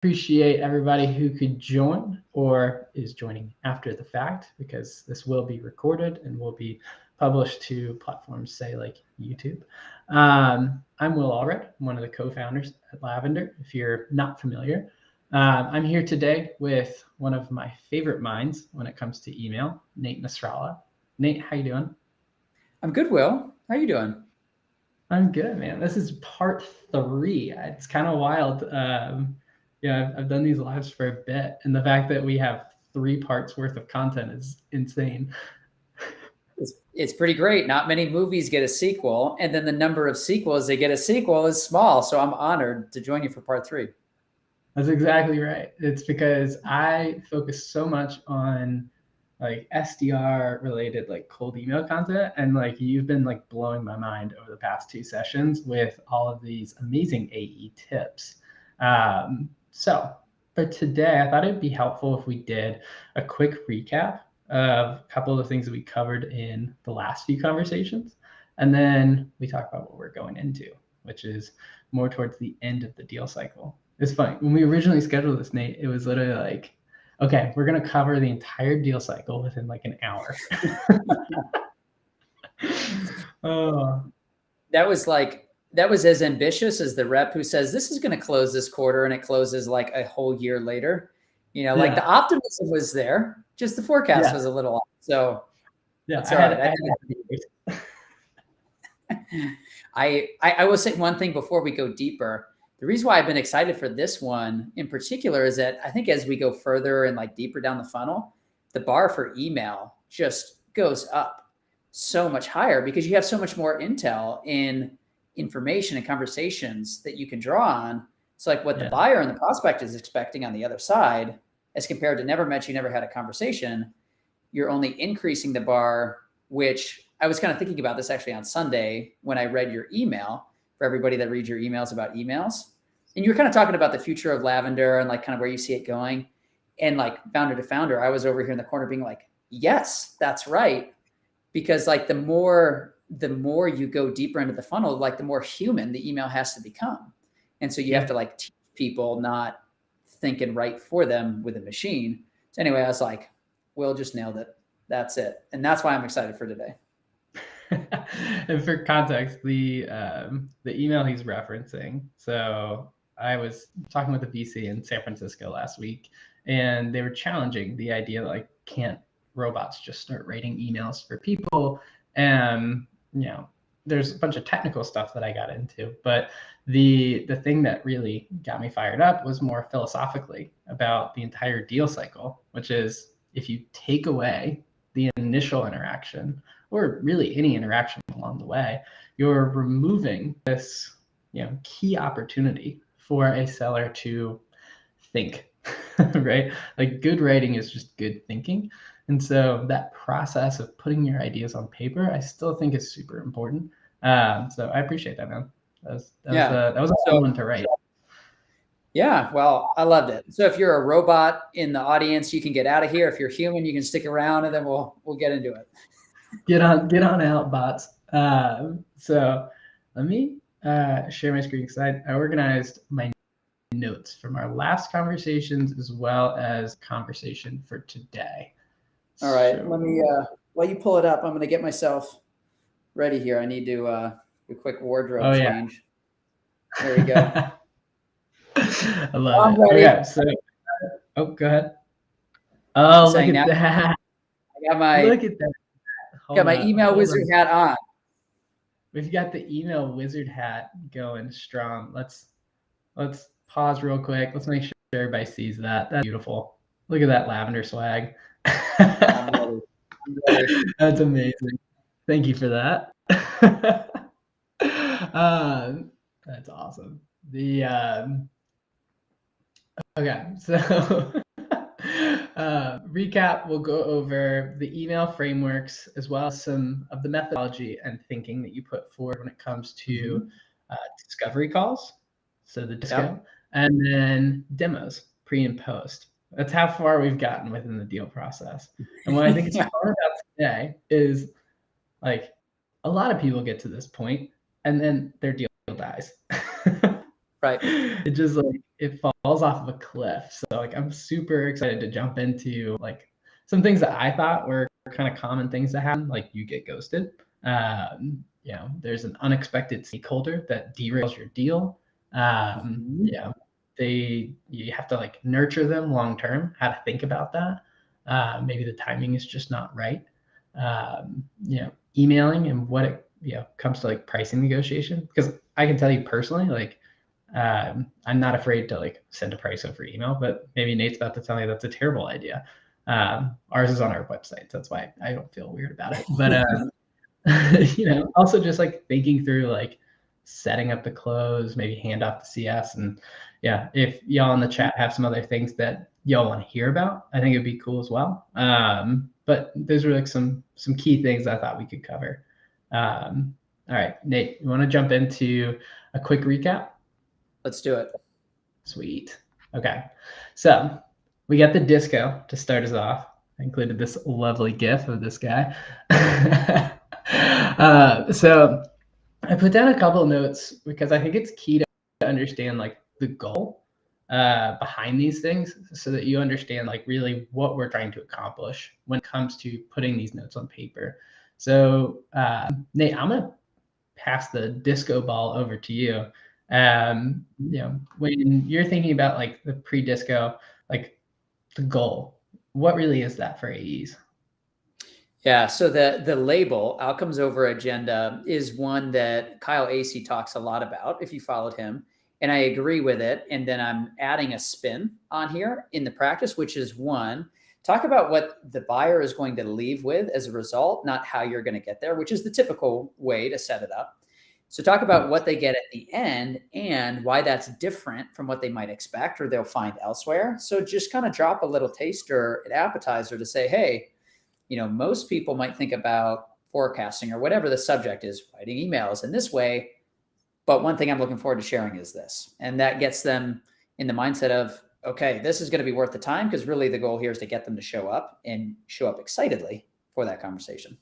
Appreciate everybody who could join or is joining after the fact, because this will be recorded and will be published to platforms, say like YouTube. I'm Will Allred, one of the co-founders at Lavender. If you're not familiar, I'm here today with one of my favorite minds when it comes to email, Nate Nasralla. Nate, how you doing? I'm good, Will. How you doing? I'm good, man. This is part 3. It's kind of wild. I've done these lives for a bit, and the fact that we have 3 parts worth of content is insane. It's pretty great. Not many movies get a sequel, and then the number of sequels they get a sequel is small. So I'm honored to join you for part 3. That's exactly right. It's because I focus so much on like SDR related like cold email content, and like you've been like blowing my mind over the past 2 sessions with all of these amazing AE tips. So for today, I thought it'd be helpful if we did a quick recap of a couple of the things that we covered in the last few conversations, and then we talk about what we're going into, which is more towards the end of the deal cycle. It's funny, when we originally scheduled this, Nate, it was literally like, okay, we're going to cover the entire deal cycle within like an hour. Oh. That was as ambitious as the rep who says, this is going to close this quarter, and it closes like a whole year later. Like the optimism was there, just the forecast was a little off. So that's all right. I will say one thing before we go deeper. The reason why I've been excited for this one in particular is that I think as we go further and like deeper down the funnel, the bar for email just goes up so much higher because you have so much more intel in information and conversations that you can draw on. So like what the buyer and the prospect is expecting on the other side, as compared to never met you, never had a conversation, you're only increasing the bar, which I was kind of thinking about this actually on Sunday when I read your email for everybody that reads your emails about emails. And you were kind of talking about the future of Lavender and like kind of where you see it going. And like founder to founder, I was over here in the corner being like, yes, that's right. Because like the more you go deeper into the funnel, like the more human the email has to become. And so you have to like teach people, not think and write for them with a machine. So anyway, I was like, Will just nailed it. That's it. And that's why I'm excited for today. And for context, the email he's referencing. So I was talking with a VC in San Francisco last week, and they were challenging the idea that like, can't robots just start writing emails for people? And there's a bunch of technical stuff that I got into, but the thing that really got me fired up was more philosophically about the entire deal cycle, which is if you take away the initial interaction, or really any interaction along the way, you're removing this key opportunity for a seller to think, right? Like good writing is just good thinking. And so that process of putting your ideas on paper, I still think is super important. So I appreciate that, man. That was a fun one to write. Yeah, well, I loved it. So if you're a robot in the audience, you can get out of here. If you're human, you can stick around, and then we'll get into it. Get on out, bots. So let me share my screen because I organized my notes from our last conversations as well as conversation for today. All right, let me while you pull it up, I'm going to get myself ready here. I need to do a quick wardrobe change. There we go. I love it. Okay, so go ahead. Oh, look at that! Look at that! Got my email wizard hat on. We've got the email wizard hat going strong. Let's pause real quick. Let's make sure everybody sees that. That's beautiful. Look at that lavender swag. I'm ready. That's amazing. Thank you for that. That's awesome. Okay, so recap, we'll go over the email frameworks as well as some of the methodology and thinking that you put forward when it comes to discovery calls, so the disco, and then demos, pre and post. That's how far we've gotten within the deal process. And what I think is fun about today is like a lot of people get to this point and then their deal dies. Right. It just like it falls off of a cliff. So like I'm super excited to jump into like some things that I thought were kind of common things that happen, like you get ghosted. There's an unexpected stakeholder that derails your deal. Mhm. Yeah, you have to like nurture them long term. How to think about that. Maybe the timing is just not right. Emailing and what it comes to like pricing negotiation, because I can tell you personally, like I'm not afraid to like send a price over email, but maybe Nate's about to tell me that's a terrible idea. Ours is on our website, so that's why I don't feel weird about it. But also just like thinking through like setting up the close, maybe hand off the CS, and yeah, if y'all in the chat have some other things that y'all want to hear about, I think it'd be cool as well. But those are like some key things I thought we could cover. All right, Nate, you want to jump into a quick recap? Let's do it. Sweet. Okay. So we got the disco to start us off. I included this lovely GIF of this guy. So I put down a couple of notes because I think it's key to understand like the goal behind these things so that you understand like really what we're trying to accomplish when it comes to putting these notes on paper. So Nate, I'm going to pass the disco ball over to you. When you're thinking about like the pre-disco, like the goal, what really is that for AEs? Yeah, so the label outcomes over agenda is one that Kyle Acey talks a lot about if you followed him, and I agree with it. And then I'm adding a spin on here in the practice, which is one, talk about what the buyer is going to leave with as a result, not how you're going to get there, which is the typical way to set it up. So talk about what they get at the end and why that's different from what they might expect or they'll find elsewhere. So just kind of drop a little taster, an appetizer to say, hey, most people might think about forecasting or whatever the subject is, writing emails in this way. But one thing I'm looking forward to sharing is this. And that gets them in the mindset of, okay, this is going to be worth the time, because really the goal here is to get them to show up and show up excitedly for that conversation.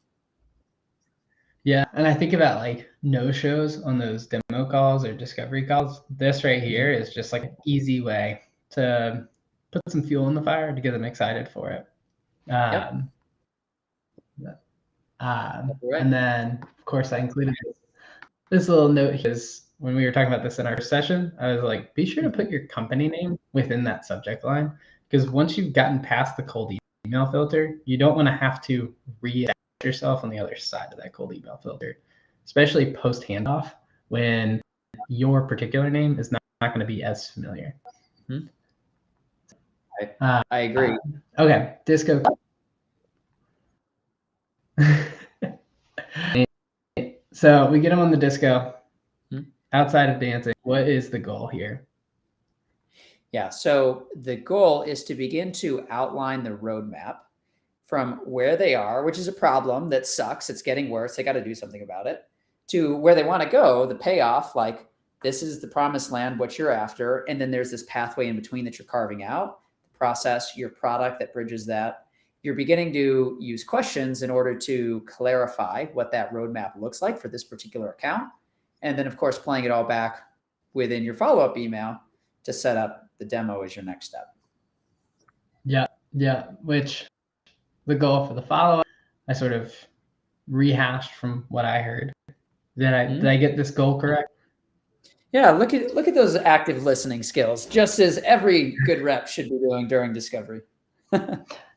Yeah. And I think about like no shows on those demo calls or discovery calls. This right here is just like an easy way to put some fuel in the fire to get them excited for it. Yep. Right. And then, of course, I included this little note here. When we were talking about this in our session, I was like, be sure to put your company name within that subject line, because once you've gotten past the cold email filter, you don't want to have to re-establish yourself on the other side of that cold email filter, especially post handoff when your particular name is not going to be as familiar. I agree. Okay, disco. So we get them on the disco. Outside of dancing, what is the goal here? Yeah. So the goal is to begin to outline the roadmap from where they are, which is a problem that sucks. It's getting worse. They got to do something about it, to where they want to go, the payoff, like this is the promised land, what you're after. And then there's this pathway in between that you're carving out, the process, your product that bridges that. You're beginning to use questions in order to clarify what that roadmap looks like for this particular account. And then, of course, playing it all back within your follow-up email to set up the demo as your next step. Yeah. Which the goal for the follow-up, I sort of rehashed from what I heard. Did I get this goal correct? Yeah, look at those active listening skills, just as every good rep should be doing during discovery.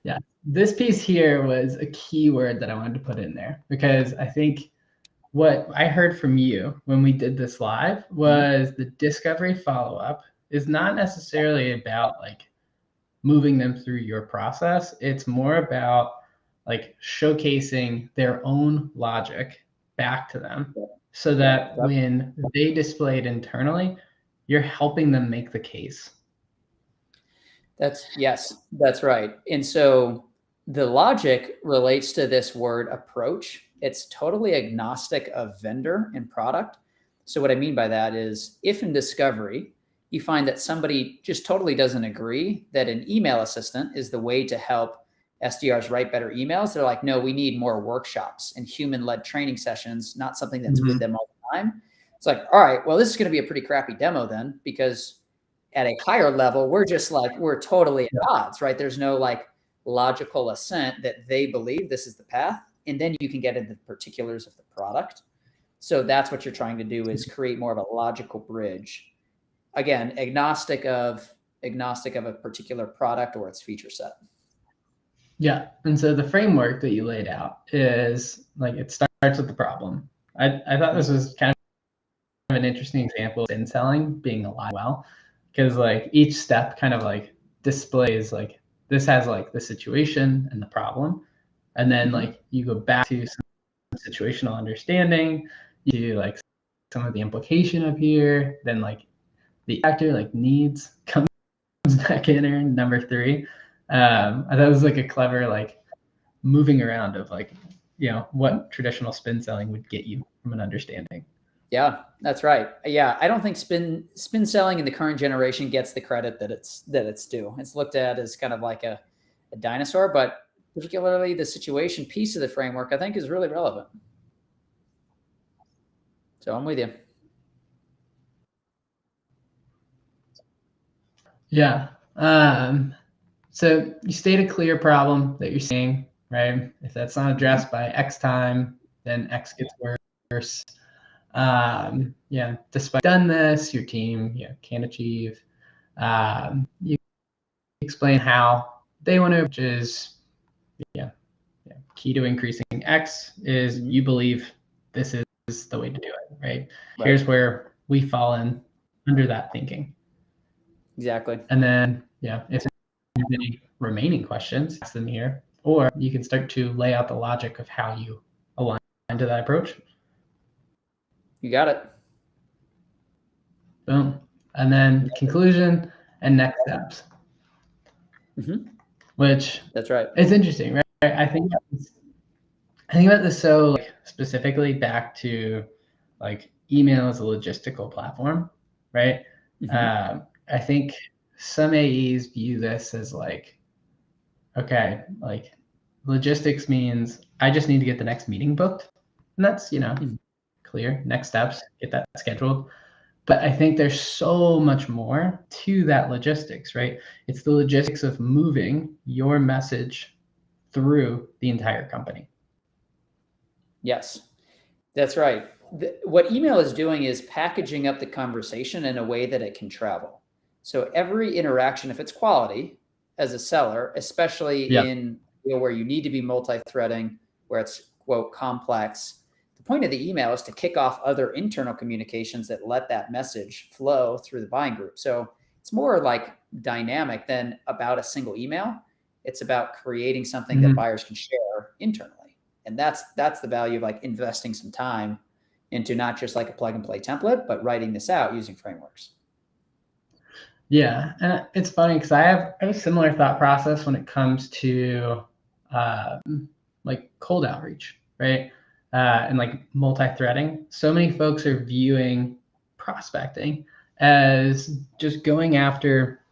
Yeah, this piece here was a key word that I wanted to put in there, because I think what I heard from you when we did this live was the discovery follow-up is not necessarily about like moving them through your process. It's more about like showcasing their own logic back to them, so that when they display it internally, you're helping them make the case. Yes, that's right. And so the logic relates to this word approach. It's totally agnostic of vendor and product. So what I mean by that is, if in discovery you find that somebody just totally doesn't agree that an email assistant is the way to help SDRs write better emails, they're like, no, we need more workshops and human-led training sessions, not something that's with them all the time. It's like, all right, well, this is going to be a pretty crappy demo then, because at a higher level, we're just like, we're totally at odds, right? There's no like logical assent that they believe this is the path. And then you can get into the particulars of the product. So that's what you're trying to do, is create more of a logical bridge. Again, agnostic of a particular product or its feature set. Yeah. And so the framework that you laid out is like, it starts with the problem. I thought this was kind of an interesting example of spin selling being alive well, because like each step kind of like displays like this has like the situation and the problem, and then like you go back to some situational understanding, you do like some of the implication of here, then like the actor like needs comes back in number 3. I thought it was like a clever like moving around of like, you know, what traditional spin selling would get you from an understanding. Yeah, that's right. Yeah, I don't think spin selling in the current generation gets the credit that it's due. It's looked at as kind of like a dinosaur, but particularly the situation piece of the framework, I think, is really relevant. So I'm with you. Yeah. So you state a clear problem that you're seeing, right? If that's not addressed by X time, then X gets worse. Yeah, despite done this, your team can achieve. You explain how they want to, which is key to increasing X is you believe this is the way to do it, right? Here's where we fall in under that thinking. Exactly. And then, if there's any remaining questions, ask them here, or you can start to lay out the logic of how you align to that approach. You got it. Boom. And then conclusion and next steps. Which that's right. It's interesting, right? I think about this so like, specifically back to like email as a logistical platform, right? I think some AEs view this as like, okay, like logistics means I just need to get the next meeting booked, and that's clear. Next steps, get that scheduled. But I think there's so much more to that logistics, right? It's the logistics of moving your message through the entire company. Yes, that's right. What email is doing is packaging up the conversation in a way that it can travel. So every interaction, if it's quality as a seller, especially in where you need to be multi-threading, where it's quote complex, the point of the email is to kick off other internal communications that let that message flow through the buying group. So it's more like dynamic than about a single email. It's about creating something that buyers can share internally. And that's the value of like investing some time into not just like a plug and play template, but writing this out using frameworks. Yeah, and it's funny because I have a similar thought process when it comes to like cold outreach, right? And like multi-threading. So many folks are viewing prospecting as just going after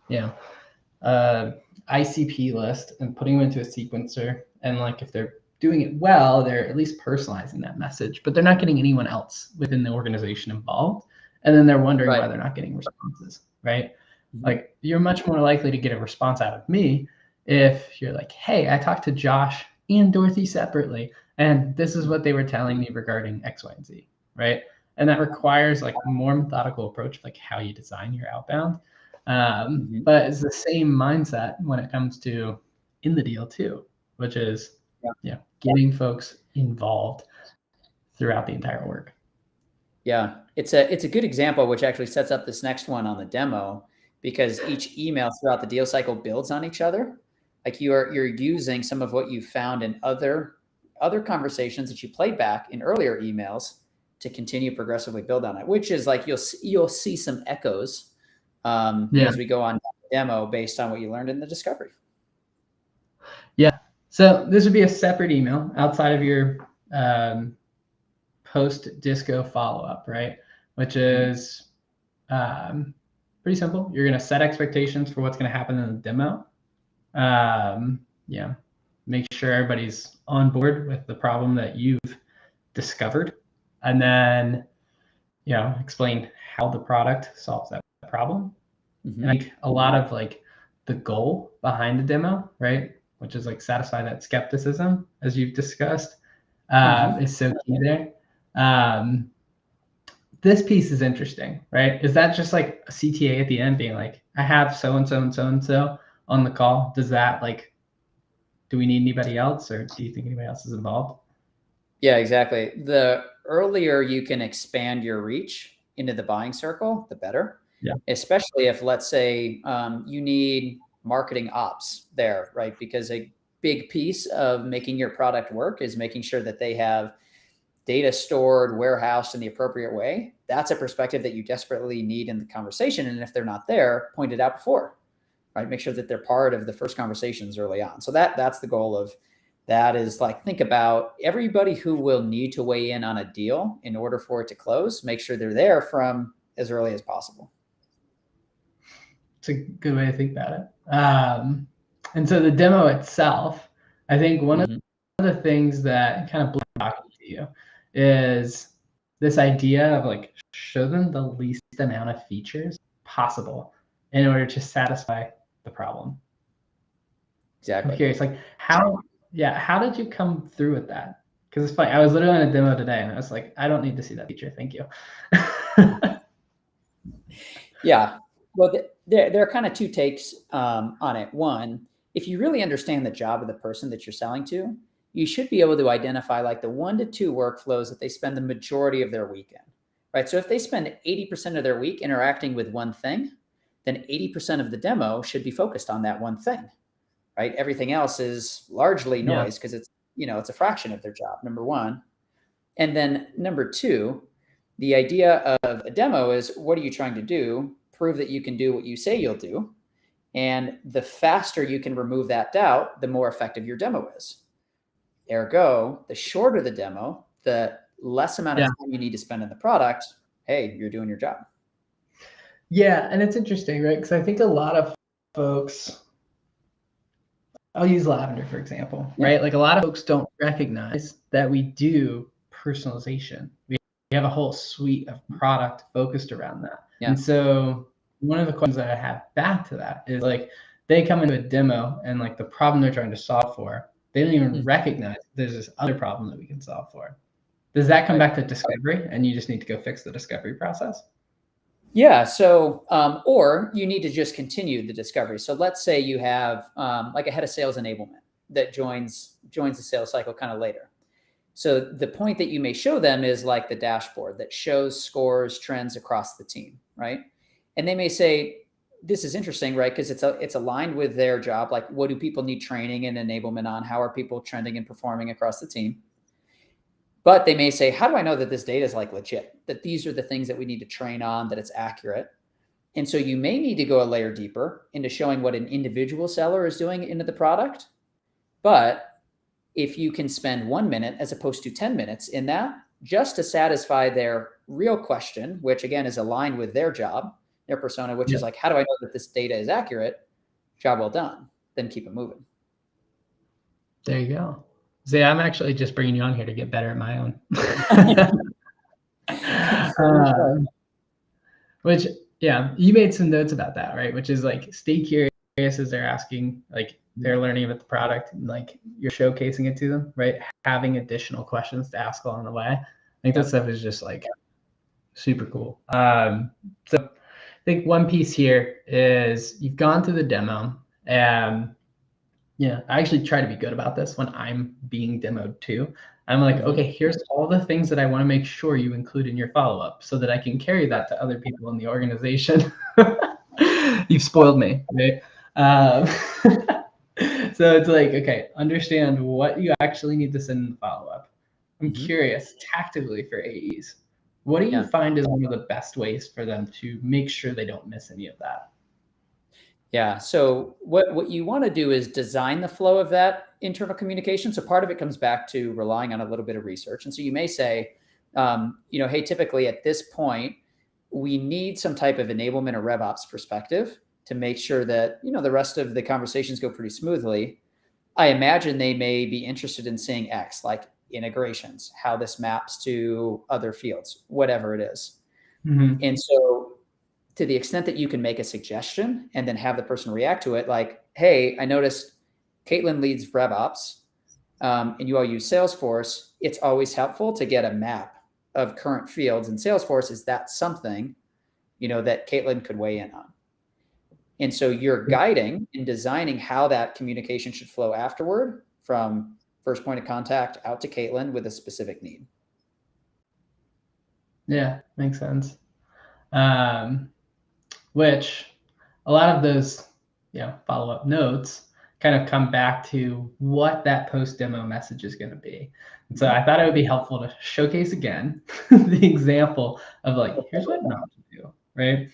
ICP list and putting them into a sequencer, and like if they're doing it well, they're at least personalizing that message, but they're not getting anyone else within the organization involved, and then they're wondering why they're not getting responses, right? Like you're much more likely to get a response out of me if you're like, hey, I talked to Josh and Dorothy separately, and this is what they were telling me regarding X, Y, and Z, right? And that requires like a more methodical approach, like how you design your outbound. But it's the same mindset when it comes to in the deal too, which is getting folks involved throughout the entire work. Yeah, it's a good example, which actually sets up this next one on the demo, because each email throughout the deal cycle builds on each other. Like you're using some of what you found in other conversations that you played back in earlier emails to continue progressively build on it, which is like you'll see some echoes as we go on the demo based on what you learned in the discovery. Yeah. So this would be a separate email outside of your post-disco follow-up, right? Which is pretty simple. You're going to set expectations for what's going to happen in the demo. Make sure everybody's on board with the problem that you've discovered. And then, explain how the product solves that problem. Mm-hmm. And I think a lot of like the goal behind the demo, right, which is like satisfy that skepticism, as you've discussed, is so key there. This piece is interesting, right? Is that just like a CTA at the end being like, I have so and so and so and so on the call? Does that like, do we need anybody else, or do you think anybody else is involved? Yeah, exactly. The earlier you can expand your reach into the buying circle, the better. Yeah. Especially if, let's say, you need marketing ops there, right? Because a big piece of making your product work is making sure that they have data stored, warehoused in the appropriate way. That's a perspective that you desperately need in the conversation. And if they're not there, point it out before, right? Make sure that they're part of the first conversations early on. So that's the goal of that, is like, think about everybody who will need to weigh in on a deal in order for it to close. Make sure they're there from as early as possible. It's a good way to think about it. And so the demo itself, I think one of the things that kind of blew talking to you is this idea of like, show them the least amount of features possible in order to satisfy the problem. Exactly. I'm curious, like how did you come through with that? Because it's funny, I was literally on a demo today and I was like, I don't need to see that feature, thank you. Yeah. Well, there are kind of two takes on it. One, if you really understand the job of the person that you're selling to, you should be able to identify like the 1 to 2 workflows that they spend the majority of their week in, right? So if they spend 80% of their week interacting with one thing, then 80% of the demo should be focused on that one thing, right? Everything else is largely noise because it's a fraction of their job, number one. And then number two, the idea of a demo is, what are you trying to do? Prove that you can do what you say you'll do. And the faster you can remove that doubt, the more effective your demo is. Ergo, the shorter the demo, the less amount of time you need to spend on the product. Hey, you're doing your job. Yeah, and it's interesting, right? Because I think a lot of folks, I'll use lavender, for example, right? Like a lot of folks don't recognize that we do personalization. We have a whole suite of product focused around that. Yeah. And so one of the questions that I have back to that is like, they come into a demo and like the problem they're trying to solve for, they don't even recognize there's this other problem that we can solve for. Does that come back to discovery and you just need to go fix the discovery process? Yeah. So, or you need to just continue the discovery. So let's say you have like a head of sales enablement that joins the sales cycle kind of later. So the point that you may show them is like the dashboard that shows scores, trends across the team, right? And they may say, this is interesting, right? Because it's aligned with their job. Like, what do people need training and enablement on? How are people trending and performing across the team? But they may say, how do I know that this data is like legit, that these are the things that we need to train on, that it's accurate? And so you may need to go a layer deeper into showing what an individual seller is doing into the product. But if you can spend 1 minute as opposed to 10 minutes in that, just to satisfy their real question, which again is aligned with their job, their persona, which is like, how do I know that this data is accurate? Job well done. Then keep it moving. There you go. See, I'm actually just bringing you on here to get better at my own. Which, yeah, you made some notes about that, right? Which is like, stay curious as they're asking, like they're learning about the product, and like you're showcasing it to them, right? Having additional questions to ask along the way. I think that stuff is just like super cool. So I think one piece here is you've gone through the demo, and yeah, I actually try to be good about this when I'm being demoed too. I'm like, okay, here's all the things that I want to make sure you include in your follow-up so that I can carry that to other people in the organization. You've spoiled me, right? So it's like, okay, understand what you actually need to send in the follow-up. I'm curious, tactically for AEs, what do you find is one of the best ways for them to make sure they don't miss any of that? Yeah. So what you want to do is design the flow of that internal communication. So part of it comes back to relying on a little bit of research. And so you may say, hey, typically at this point, we need some type of enablement or RevOps perspective to make sure that, the rest of the conversations go pretty smoothly. I imagine they may be interested in seeing X, like integrations, how this maps to other fields, whatever it is. Mhm. And so to the extent that you can make a suggestion and then have the person react to it, like, hey, I noticed Caitlin leads RevOps, and you all use Salesforce, it's always helpful to get a map of current fields in Salesforce. Is that something, that Caitlin could weigh in on? And so you're guiding and designing how that communication should flow afterward from first point of contact out to Caitlin with a specific need. Yeah, makes sense. Which a lot of those, follow-up notes kind of come back to what that post demo message is going to be. And so I thought it would be helpful to showcase again the example of like, here's what not to do, right?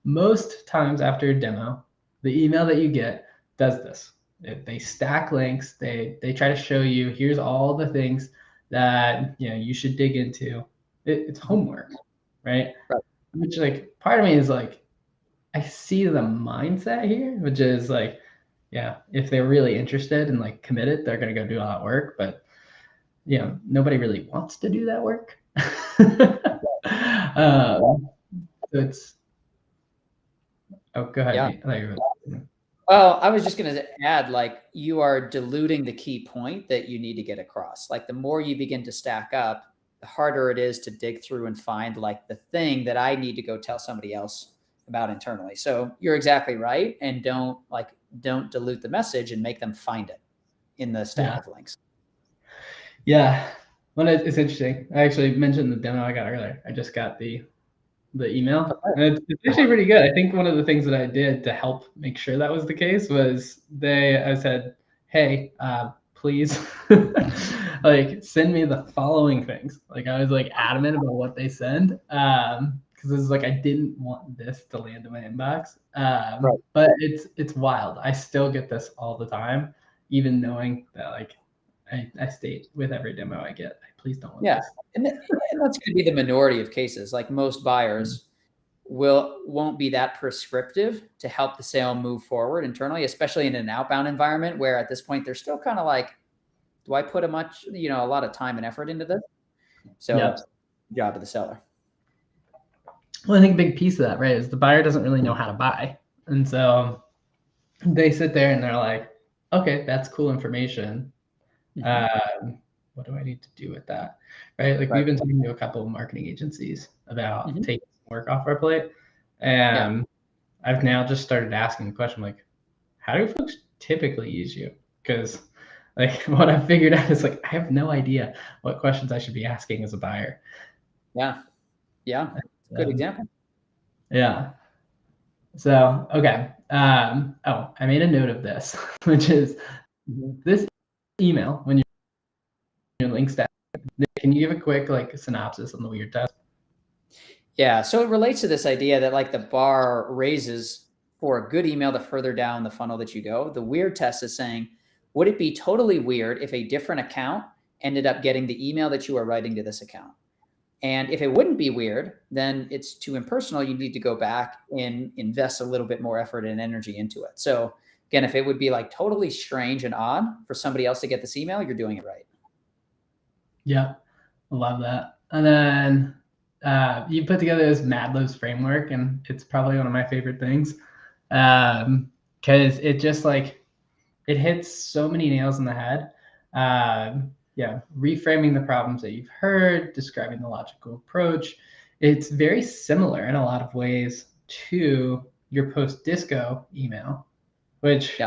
Most times after a demo, the email that you get does this. They stack links. They try to show you, here's all the things that you should dig into. It's homework, right? Right. Which like part of me is like, I see the mindset here, which is like, if they're really interested and like committed, they're gonna go do all that work. But nobody really wants to do that work. So it's go ahead. Yeah. Nate. Well, I was just going to add, like, you are diluting the key point that you need to get across. Like, the more you begin to stack up, the harder it is to dig through and find like the thing that I need to go tell somebody else about internally. So you're exactly right. And don't dilute the message and make them find it in the stack of links. Yeah. Well, it's interesting. I actually mentioned the demo I got earlier. I just got the email. And it's actually pretty good. I think one of the things that I did to help make sure that was the case was I said, hey, please like send me the following things. Like I was like adamant about what they send. Because it's like I didn't want this to land in my inbox. But it's wild. I still get this all the time, even knowing that like I state with every demo I get, please don't want this. And that's going to be the minority of cases. Like most buyers won't be that prescriptive to help the sale move forward internally, especially in an outbound environment where at this point they're still kind of like, do I put a lot of time and effort into this? So job of the seller. Well, I think a big piece of that, right, is the buyer doesn't really know how to buy. And so they sit there and they're like, okay, that's cool information. What do I need to do with that? Right? Like we've been talking to a couple of marketing agencies about taking work off our plate. And I've now just started asking the question, like, how do folks typically use you? Because like what I've figured out is like, I have no idea what questions I should be asking as a buyer. Yeah. Good example. Yeah. So, okay. I made a note of this, which is this email when your link stack. Can you give a quick like synopsis on the weird test? Yeah. So it relates to this idea that like the bar raises for a good email the further down the funnel that you go. The weird test is saying, would it be totally weird if a different account ended up getting the email that you are writing to this account? And if it wouldn't be weird, then it's too impersonal. You need to go back and invest a little bit more effort and energy into it. So again, if it would be like totally strange and odd for somebody else to get this email, you're doing it right. Yeah, I love that. And then you put together this Mad Libs framework, and it's probably one of my favorite things because it just like it hits so many nails in the head. Reframing the problems that you've heard, describing the logical approach. It's very similar in a lot of ways to your post-disco email, which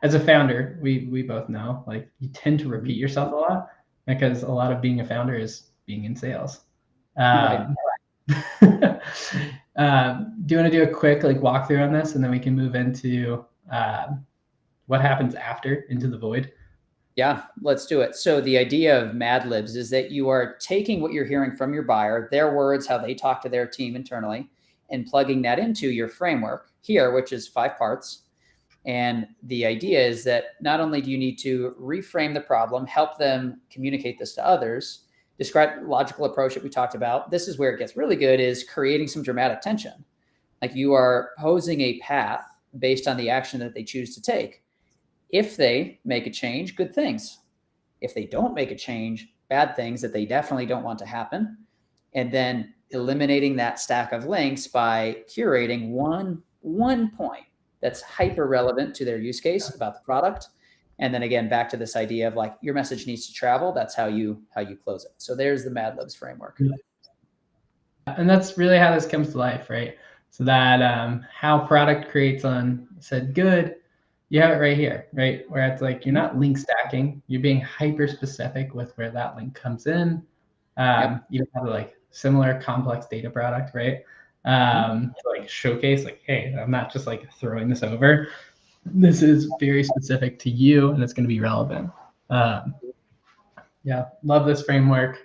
as a founder, we both know, like you tend to repeat yourself a lot because a lot of being a founder is being in sales. Do you want to do a quick like walkthrough on this, and then we can move into what happens after into the void? Yeah, let's do it. So the idea of Mad Libs is that you are taking what you're hearing from your buyer, their words, how they talk to their team internally, and plugging that into your framework here, which is 5 parts. And the idea is that not only do you need to reframe the problem, help them communicate this to others, describe the logical approach that we talked about. This is where it gets really good, is creating some dramatic tension. Like you are posing a path based on the action that they choose to take. If they make a change, good things. If they don't make a change, bad things that they definitely don't want to happen. And then eliminating that stack of links by curating one point that's hyper relevant to their use case about the product. And then again, back to this idea of like your message needs to travel. That's how you close it. So there's the Mad Libs framework. And that's really how this comes to life, right? So that how product creates on said good, you have it right here, right? Where it's like you're not link stacking, you're being hyper specific with where that link comes in. You have like similar complex data product, right? To like showcase like, hey, I'm not just like throwing this over. This is very specific to you and it's going to be relevant. Yeah, love this framework.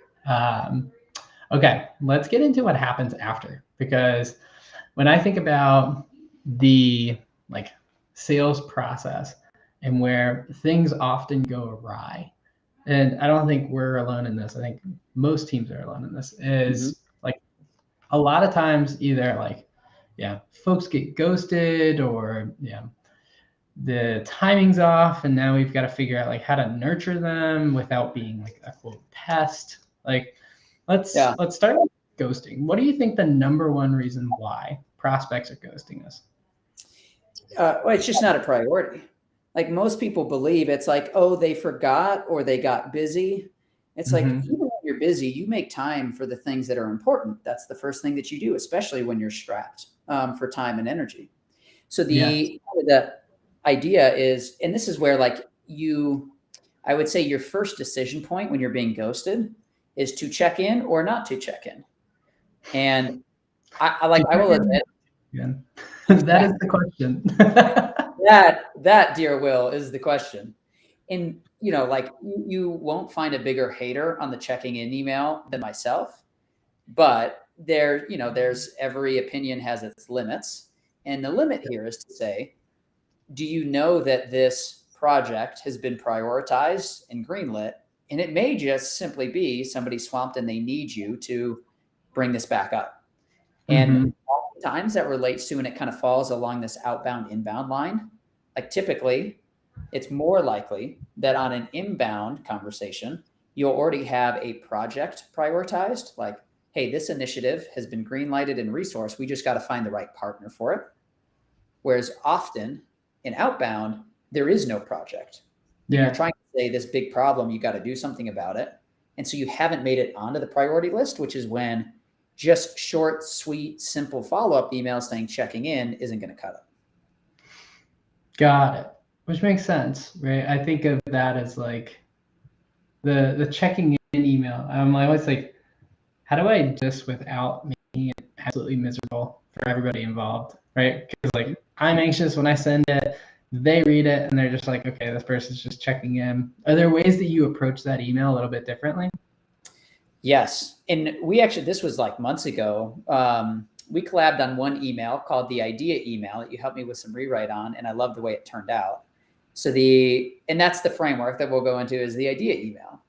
Okay, let's get into what happens after, because when I think about the like sales process and where things often go awry, and I don't think we're alone in this, I think most teams are alone in this, is like a lot of times either like, yeah, folks get ghosted or the timing's off and now we've got to figure out like how to nurture them without being like a quote pest. Like let's start with ghosting. What do you think the number one reason why prospects are ghosting us? Well, it's just not a priority. Like most people believe it's like, oh, they forgot or they got busy. It's like, even when you're busy, you make time for the things that are important. That's the first thing that you do, especially when you're strapped for time and energy. So the idea is, and this is where like I would say your first decision point when you're being ghosted is to check in or not to check in. And I will admit, that is the question. that, dear Will, is the question. And like you won't find a bigger hater on the checking in email than myself, but there's every opinion has its limits. And the limit here is to say, do you know that this project has been prioritized and greenlit? And it may just simply be somebody swamped and they need you to bring this back up. And oftentimes that relates to, and it kind of falls along this outbound inbound line. Like typically it's more likely that on an inbound conversation, you'll already have a project prioritized. Like, hey, this initiative has been greenlighted and resourced. We just got to find the right partner for it. Whereas often in outbound, there is no project. You're trying to say this big problem, you got to do something about it. And so you haven't made it onto the priority list, which is when just short, sweet, simple follow-up emails saying checking in isn't going to cut it. Got it. Which makes sense, right? I think of that as like the checking in email. I'm always like, how do I do this without making it absolutely miserable for everybody involved, right? Because like I'm anxious when I send it, they read it and they're just like, okay, this person's just checking in. Are there ways that you approach that email a little bit differently? Yes. And this was like months ago. We collabed on one email called the idea email that you helped me with some rewrite on. And I love the way it turned out. So and that's the framework that we'll go into is the idea email.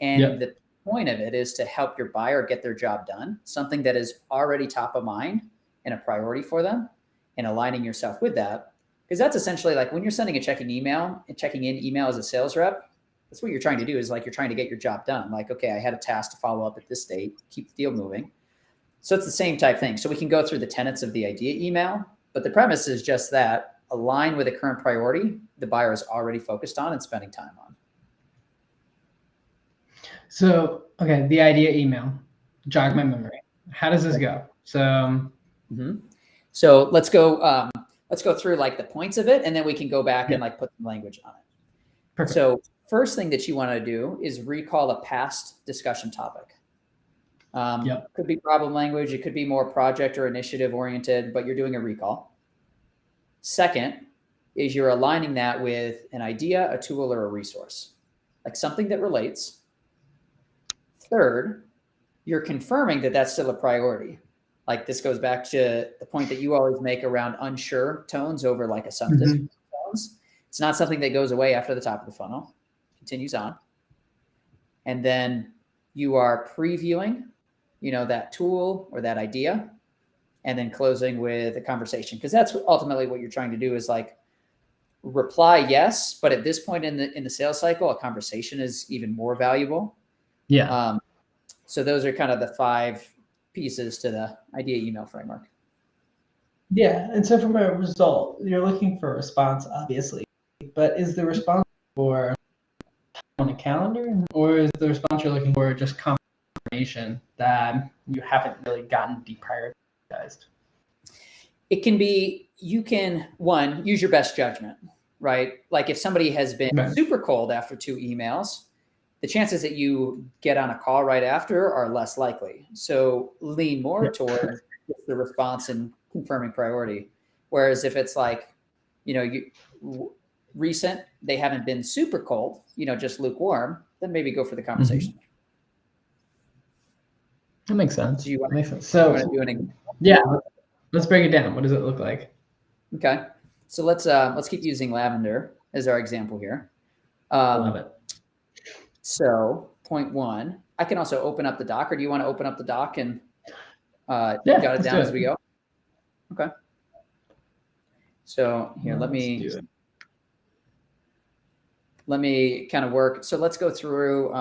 And the point of it is to help your buyer get their job done, something that is already top of mind and a priority for them, and aligning yourself with that. Because that's essentially like when you're sending a checking in email as a sales rep, that's what you're trying to do is like you're trying to get your job done. Like, okay, I had a task to follow up at this date, keep the deal moving. So it's the same type thing. So we can go through the tenets of the idea email, but the premise is just that align with a current priority the buyer is already focused on and spending time on. So, okay, the idea email, jog my memory. How does this go? So, so let's go through like the points of it, and then we can go back and like put some language on it. Perfect. So first thing that you want to do is recall a past discussion topic. Could be problem language. It could be more project or initiative oriented, but you're doing a recall. Second is you're aligning that with an idea, a tool, or a resource, like something that relates. Third, you're confirming that that's still a priority. Like this goes back to the point that you always make around unsure tones over like assumptive tones. It's not something that goes away after the top of the funnel, continues on. And then you are previewing, that tool or that idea, and then closing with a conversation. Because that's ultimately what you're trying to do is like reply yes, but at this point in the sales cycle, a conversation is even more valuable. So those are kind of the 5 pieces to the idea email framework. Yeah, and so from a result, you're looking for a response, obviously, but is the response for on a calendar, or is the response you're looking for just confirmation that you haven't really gotten deprioritized? It can be, you can, one, use your best judgment, right? Like if somebody has been super cold after 2 emails, the chances that you get on a call right after are less likely. So lean more toward the response and confirming priority. Whereas if it's like, recent, they haven't been super cold, just lukewarm, then maybe go for the conversation. That makes sense. So that makes sense. So yeah, let's break it down. What does it look like? Okay. So let's keep using lavender as our example here. Love it. So point 1, I can also open up the doc, or do you want to open up the doc and jot it down as we go? Okay. So here, let me kind of work. So let's go through.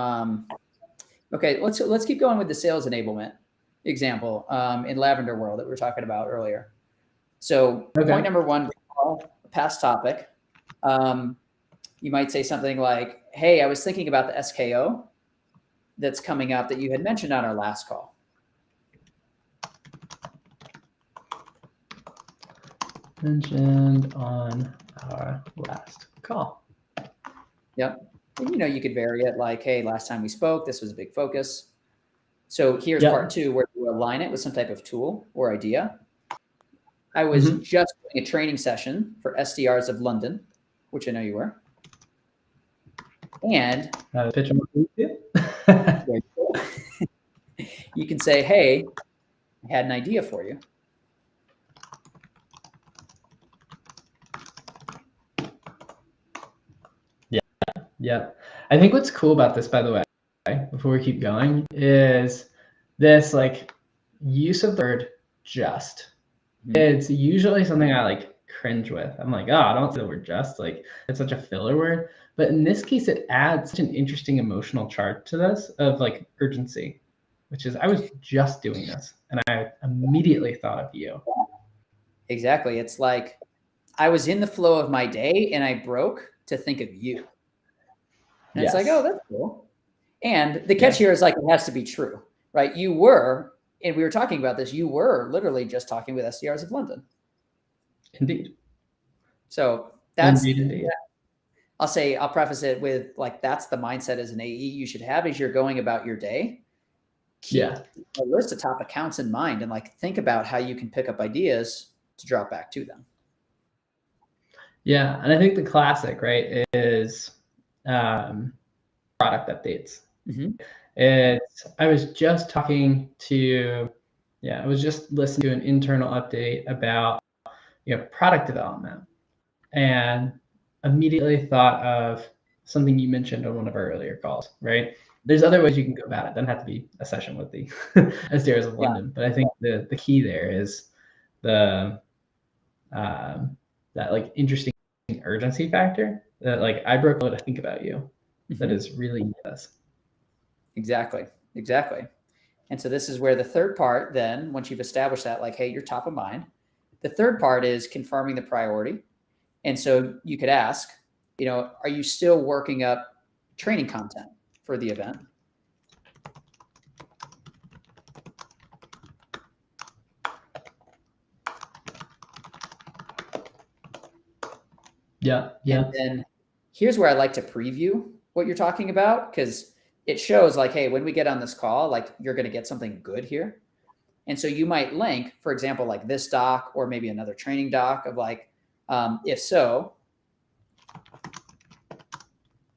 Okay, let's keep going with the sales enablement example in Lavender World that we were talking about earlier. So point number 1, past topic. You might say something like, hey, I was thinking about the SKO that's coming up that you had mentioned on our last call. Mentioned on our last call. Yep. And, you could vary it like, hey, last time we spoke, this was a big focus. So here's part 2 where you align it with some type of tool or idea. I was just doing a training session for SDRs of London, which I know you were. And pitch you can say, hey, I had an idea for you. Yeah. I think what's cool about this, by the way, before we keep going, is this like use of the word just. It's usually something I like cringe with. I'm like, oh, I don't say the word just. Like it's such a filler word. But in this case, it adds such an interesting emotional chart to this of like urgency, which is I was just doing this and I immediately thought of you. Exactly. It's like I was in the flow of my day and I broke to think of you. And it's like, oh, that's cool. And the catch here is like, it has to be true, right? You were, and we were talking about this, you were literally just talking with SDRs of London. Indeed. So that's, Indeed. I'll preface it with like, that's the mindset as an AE you should have as you're going about your day. Keep a list of top accounts in mind and like, think about how you can pick up ideas to drop back to them. Yeah. And I think the classic, right, is product updates. I was just talking to, I was just listening to an internal update about, product development, and immediately thought of something you mentioned on one of our earlier calls, right? There's other ways you can go about it. It doesn't have to be a session with the SDRs of London, but I think the key there is the that like interesting urgency factor that like I broke out to think about you. That is really yes. Exactly. And so this is where the third part then, once you've established that, like, hey, you're top of mind, the third part is confirming the priority. And so you could ask, are you still working up training content for the event? Yeah. And then here's where I like to preview what you're talking about, because it shows like, hey, when we get on this call, like you're going to get something good here. And so you might link, for example, like this doc or maybe another training doc of like, if so,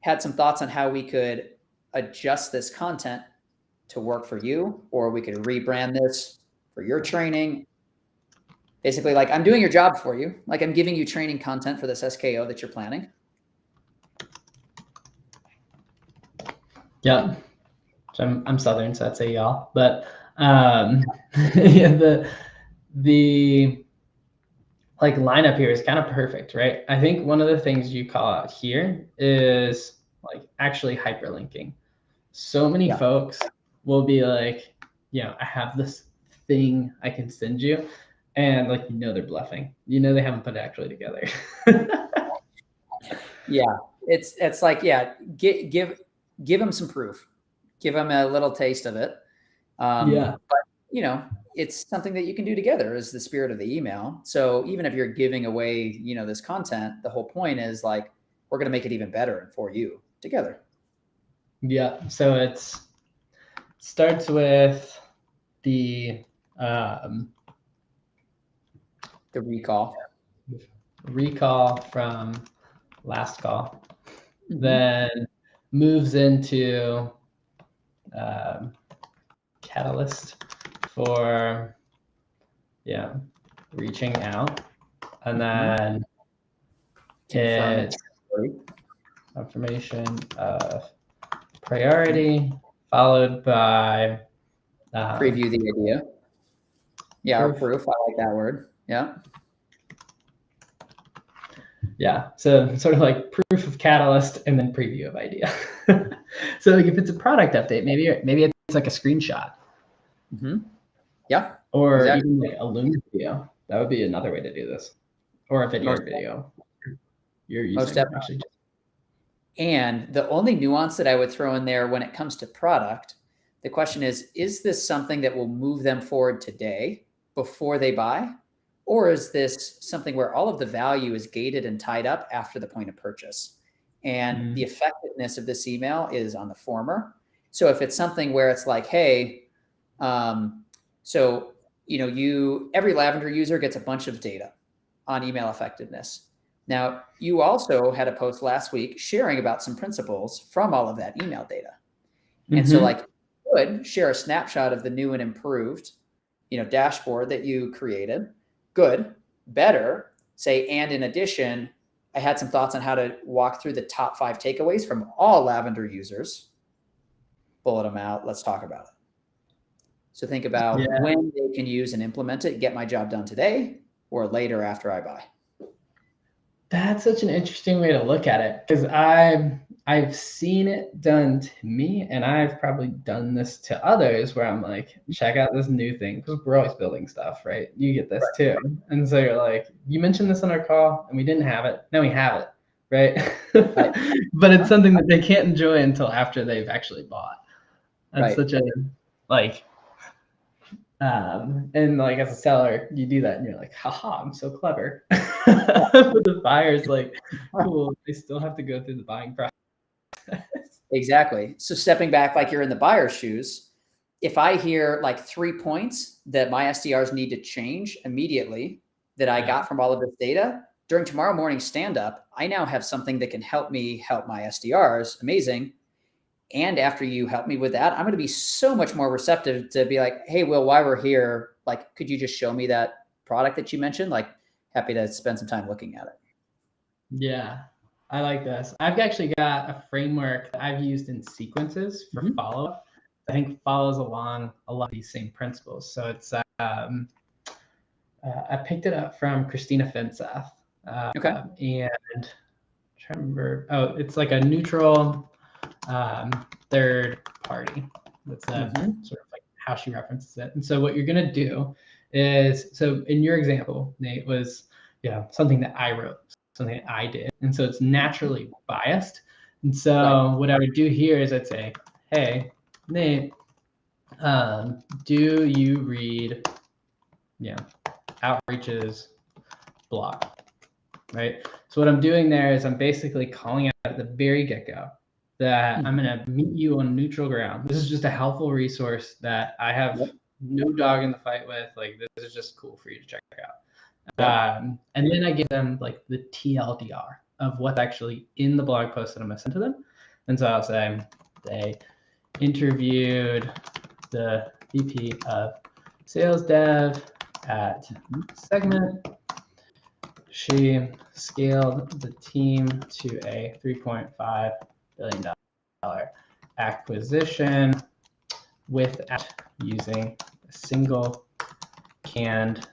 had some thoughts on how we could adjust this content to work for you, or we could rebrand this for your training. Basically, like I'm doing your job for you. Like I'm giving you training content for this SKO that you're planning. Yeah. So I'm Southern, so I'd say y'all. But the like lineup here is kind of perfect, right? I think one of the things you call out here is like actually hyperlinking. So many folks will be like, I have this thing I can send you. And like, they're bluffing. They haven't put it actually together. Yeah, it's like, yeah, give them some proof, give them a little taste of it. Yeah. But it's something that you can do together, is the spirit of the email. So even if you're giving away, this content, the whole point is like, we're going to make it even better for you together. Yeah. So it starts with the recall from last call, then moves into catalyst for reaching out, and then it's confirmation of priority, followed by preview the idea. Yeah, proof. I like that word. Yeah. Yeah, so sort of like proof of catalyst and then preview of idea. So like if it's a product update, maybe it's like a screenshot. Yeah. Or exactly. Even like a Loom video. That would be another way to do this. Or a video. You're using actually. And the only nuance that I would throw in there when it comes to product, the question is this something that will move them forward today before they buy? Or is this something where all of the value is gated and tied up after the point of purchase? And the effectiveness of this email is on the former. So if it's something where it's like, hey, so every Lavender user gets a bunch of data on email effectiveness. Now, you also had a post last week sharing about some principles from all of that email data. And so like, you could share a snapshot of the new and improved, dashboard that you created. Good, better, say, and in addition, I had some thoughts on how to walk through the top 5 takeaways from all Lavender users. Bullet them out. Let's talk about it. So think about when they can use and implement it, get my job done today or later after I buy. That's such an interesting way to look at it, because I've seen it done to me, and I've probably done this to others where I'm like, check out this new thing, because we're always building stuff, right? You get this too. And so you're like, you mentioned this on our call and we didn't have it. Now we have it, right? But it's something that they can't enjoy until after they've actually bought. That's such a like and like as a seller, you do that and you're like, haha, I'm so clever. But the buyer's like, cool, they still have to go through the buying process. Exactly. So stepping back, like you're in the buyer's shoes, if I hear like 3 points that my SDRs need to change immediately that I got from all of this data, during tomorrow morning stand-up, I now have something that can help me help my SDRs. Amazing. And after you help me with that, I'm going to be so much more receptive to be like, hey, Will, while we're here, like, could you just show me that product that you mentioned? Like, happy to spend some time looking at it. Yeah, I like this. I've actually got a framework that I've used in sequences for follow-up. I think follows along a lot of these same principles. So it's I picked it up from Christina Fenseth. And I'm trying to remember. Oh, it's like a neutral third party. That's sort of like how she references it. And so what you're going to do is, so in your example, Nate, was something that I wrote, something that I did. And so it's naturally biased. And so what I would do here is I'd say, hey, Nate, do you read Outreach's blog? Right. So what I'm doing there is I'm basically calling out at the very get-go that I'm going to meet you on neutral ground. This is just a helpful resource that I have no dog in the fight with. Like, this is just cool for you to check out. And then I give them like the TLDR of what's actually in the blog post that I'm going to send to them. And so I'll say they interviewed the VP of Sales Dev at Segment. She scaled the team to a $3.5 billion acquisition without using a single canned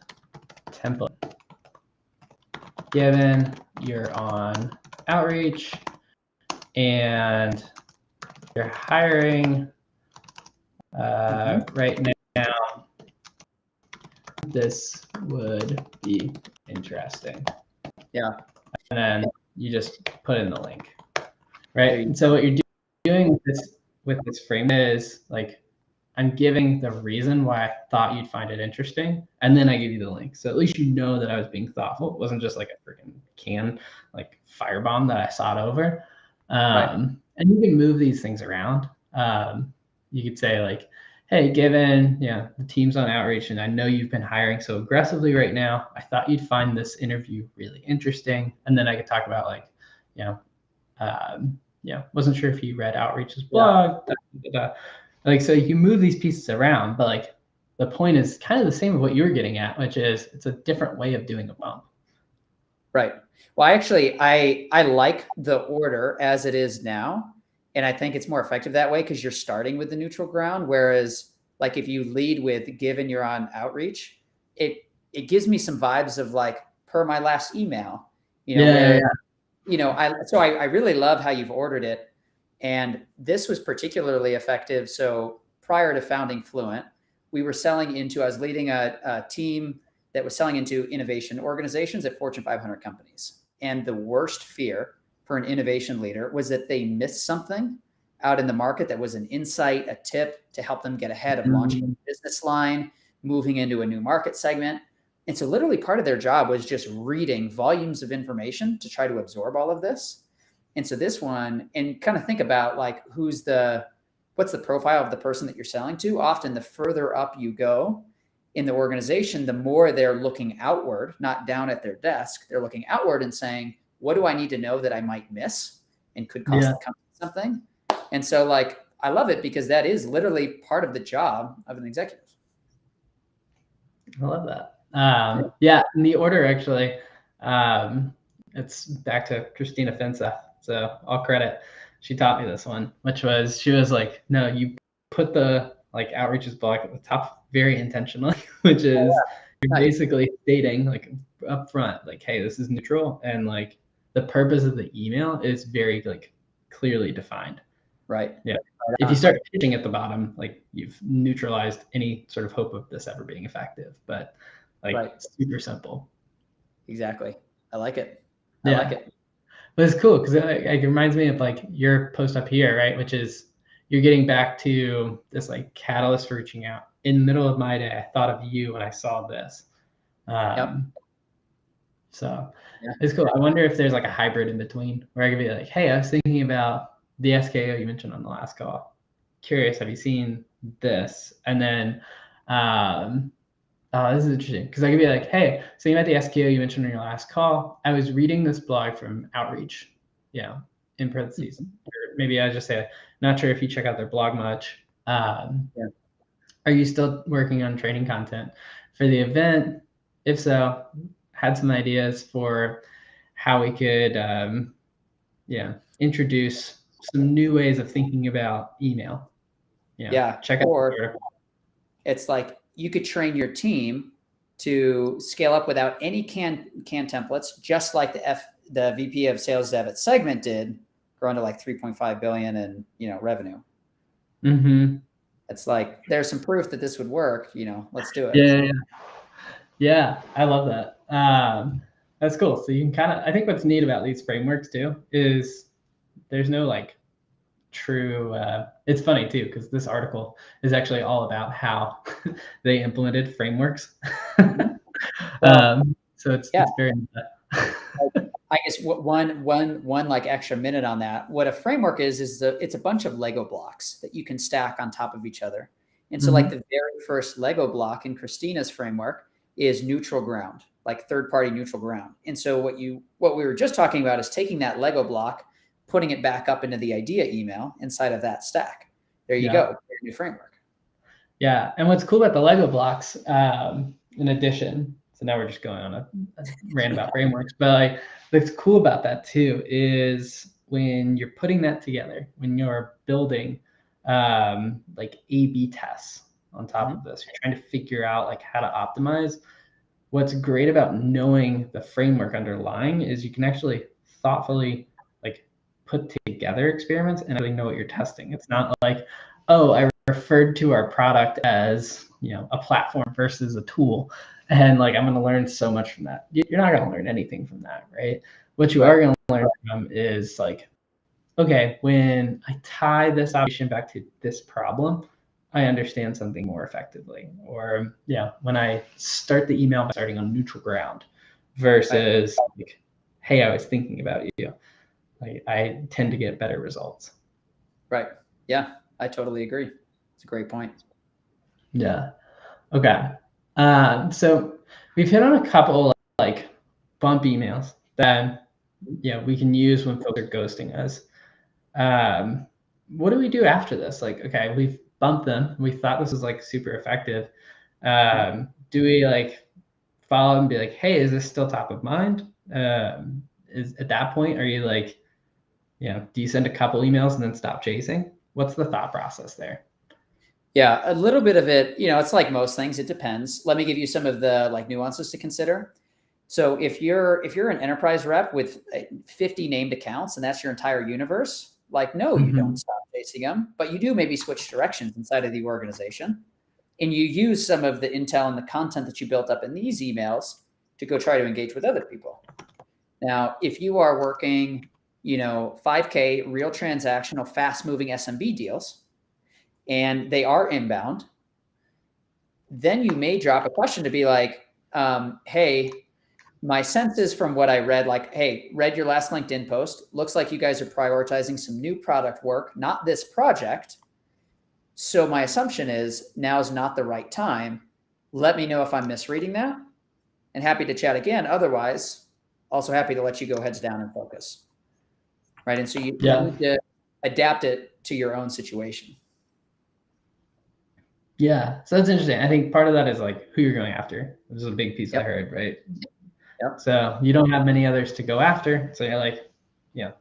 template. Given you're on outreach and you're hiring right now, this would be interesting. Yeah. And then you just put in the link, right? And so what you're doing with this framework is like, I'm giving the reason why I thought you'd find it interesting, and then I give you the link. So at least you know that I was being thoughtful. It wasn't just like a freaking like firebomb that I sought over. Right. And you can move these things around. You could say like, hey, given the team's on outreach, and I know you've been hiring so aggressively right now, I thought you'd find this interview really interesting. And then I could talk about like, wasn't sure if you read Outreach's blog. Like, so you move these pieces around, but like the point is kind of the same of what you were getting at, which is it's a different way of doing a bump. Right. Well, I like the order as it is now. And I think it's more effective that way because you're starting with the neutral ground. Whereas like if you lead with given you're on outreach, it gives me some vibes of like per my last email, I really love how you've ordered it. And this was particularly effective. So prior to founding Fluent, I was leading a team that was selling into innovation organizations at Fortune 500 companies. And the worst fear for an innovation leader was that they missed something out in the market that was an insight, a tip to help them get ahead of launching a business line, moving into a new market segment. And so literally part of their job was just reading volumes of information to try to absorb all of this. And so this one, and kind of think about like, what's the profile of the person that you're selling to? Often the further up you go in the organization, the more they're looking outward, not down at their desk. They're looking outward and saying, what do I need to know that I might miss and could cost the company something? And so like, I love it because that is literally part of the job of an executive. I love that. And the order actually, it's back to Christina Fensa. So all credit. She taught me this one, which was, she was like, no, you put the like outreaches blog at the top very intentionally, which is you're basically stating like up front, like, hey, this is neutral. And like the purpose of the email is very like clearly defined. Right. Yeah. If you start pitching at the bottom, like you've neutralized any sort of hope of this ever being effective, but like super simple. Exactly. I like it. I like it. But it's cool because it reminds me of like your post up here, right? Which is you're getting back to this like catalyst for reaching out. In the middle of my day, I thought of you when I saw this. So it's cool. I wonder if there's like a hybrid in between where I could be like, hey, I was thinking about the SKO you mentioned on the last call. Curious, have you seen this? And then, this is interesting because I could be like, hey, so you met the SKO you mentioned on your last call. I was reading this blog from Outreach, in parentheses. Or maybe I just say, not sure if you check out their blog much. Are you still working on training content for the event? If so, had some ideas for how we could, introduce some new ways of thinking about email. Check out. It's like you could train your team to scale up without any can templates, just like the VP of Sales Dev at Segment did, growing to like 3.5 billion in revenue. Mm-hmm. It's like there's some proof that this would work. Let's do it. Yeah. I love that. That's cool. So you can I think what's neat about these frameworks too is there's no like true. It's funny too because this article is actually all about how they implemented frameworks. So it's very. I guess one like extra minute on that. What a framework is it's a bunch of Lego blocks that you can stack on top of each other. And so like the very first Lego block in Christina's framework is neutral ground, like third-party neutral ground. And so what we were just talking about is taking that Lego block, putting it back up into the idea email inside of that stack. There you go, new framework. Yeah, and what's cool about the Lego blocks, in addition, so now we're just going on a rant about frameworks, but like what's cool about that too is when you're putting that together, when you're building like A/B tests on top of this, you're trying to figure out like how to optimize. What's great about knowing the framework underlying is you can actually thoughtfully like put together experiments and really know what you're testing. It's not like, oh, I referred to our product as a platform versus a tool, And like, I'm going to learn so much from that. You're not going to learn anything from that, right? What you Right. are going to learn from is like, okay, when I tie this observation back to this problem, I understand something more effectively. Or yeah, when I start the email by starting on neutral ground versus like, hey, I was thinking about you. Like, I tend to get better results. Right. Yeah, I totally agree. It's a great point. Yeah. Okay. So we've hit on a couple like bump emails that we can use when folks are ghosting us. What do we do after this? Like, okay, we've bumped them. We thought this was like super effective. Do we like follow and be like, hey, is this still top of mind? Is at that point, are you like, do you send a couple emails and then stop chasing? What's the thought process there? Yeah, a little bit of it, it's like most things, it depends. Let me give you some of the like nuances to consider. So if you're an enterprise rep with 50 named accounts and that's your entire universe, like, no, you don't stop chasing them, but you do maybe switch directions inside of the organization. And you use some of the intel and the content that you built up in these emails to go try to engage with other people. Now, if you are working, 5K real transactional, fast moving SMB deals, and they are inbound, then you may drop a question to be like, hey, my sense is from what I read, like, hey, read your last LinkedIn post. Looks like you guys are prioritizing some new product work, not this project. So my assumption is now is not the right time. Let me know if I'm misreading that, and happy to chat again. Otherwise, also happy to let you go heads down and focus. Right. And so you need to adapt it to your own situation. Yeah. So that's interesting. I think part of that is like who you're going after. This is a big piece I heard, right? Yep. So you don't have many others to go after. So you're like,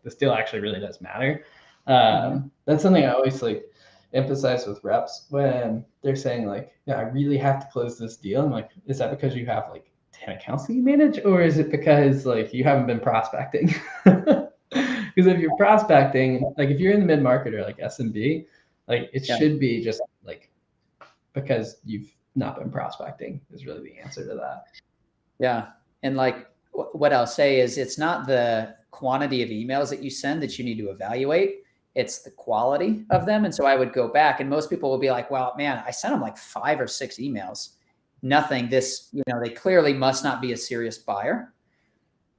this deal actually really does matter. That's something I always like emphasize with reps when they're saying like, I really have to close this deal. I'm like, is that because you have like 10 accounts that you manage, or is it because like you haven't been prospecting? Because if you're prospecting, like if you're in the mid-market or like SMB, like it should be just like because you've not been prospecting is really the answer to that. Yeah. And like what I'll say is it's not the quantity of emails that you send that you need to evaluate. It's the quality of them. And so I would go back, and most people will be like, well, man, I sent them like 5 or 6 emails. Nothing. They clearly must not be a serious buyer.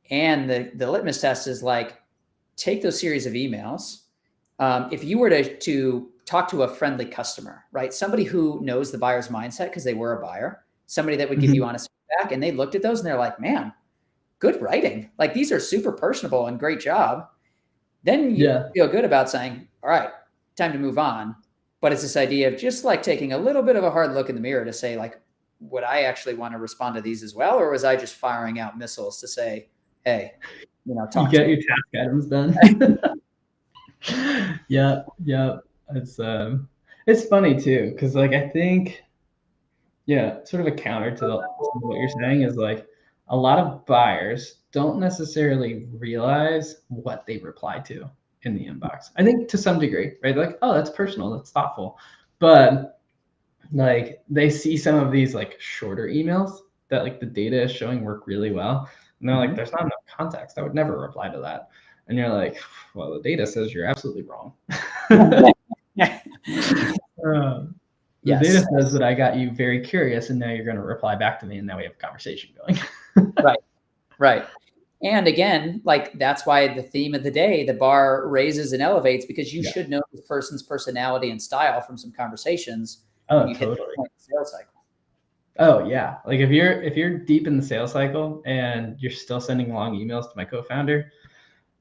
And the litmus test is like, take those series of emails. If you were to talk to a friendly customer, right? Somebody who knows the buyer's mindset because they were a buyer, somebody that would give you honest feedback, and they looked at those and they're like, man, good writing. Like, these are super personable and great job. Then you feel good about saying, all right, time to move on. But it's this idea of just like taking a little bit of a hard look in the mirror to say, like, would I actually want to respond to these as well? Or was I just firing out missiles to say, hey, you get your task items done. Yeah. It's funny too, because like I think, sort of a counter to what you're saying is like a lot of buyers don't necessarily realize what they reply to in the inbox. I think to some degree, right? They're like, oh, that's personal, that's thoughtful, but like they see some of these like shorter emails that like the data is showing work really well, and they're like, there's not enough context. I would never reply to that. And you're like, well, the data says you're absolutely wrong. The data says that I got you very curious, and now you're going to reply back to me, and now we have a conversation going. Right. And again, like that's why the theme of the day, the bar raises and elevates, because you should know this person's personality and style from some conversations. Oh, when you totally. hit the point of the sales cycle. Oh yeah, like if you're deep in the sales cycle and you're still sending long emails to my co-founder,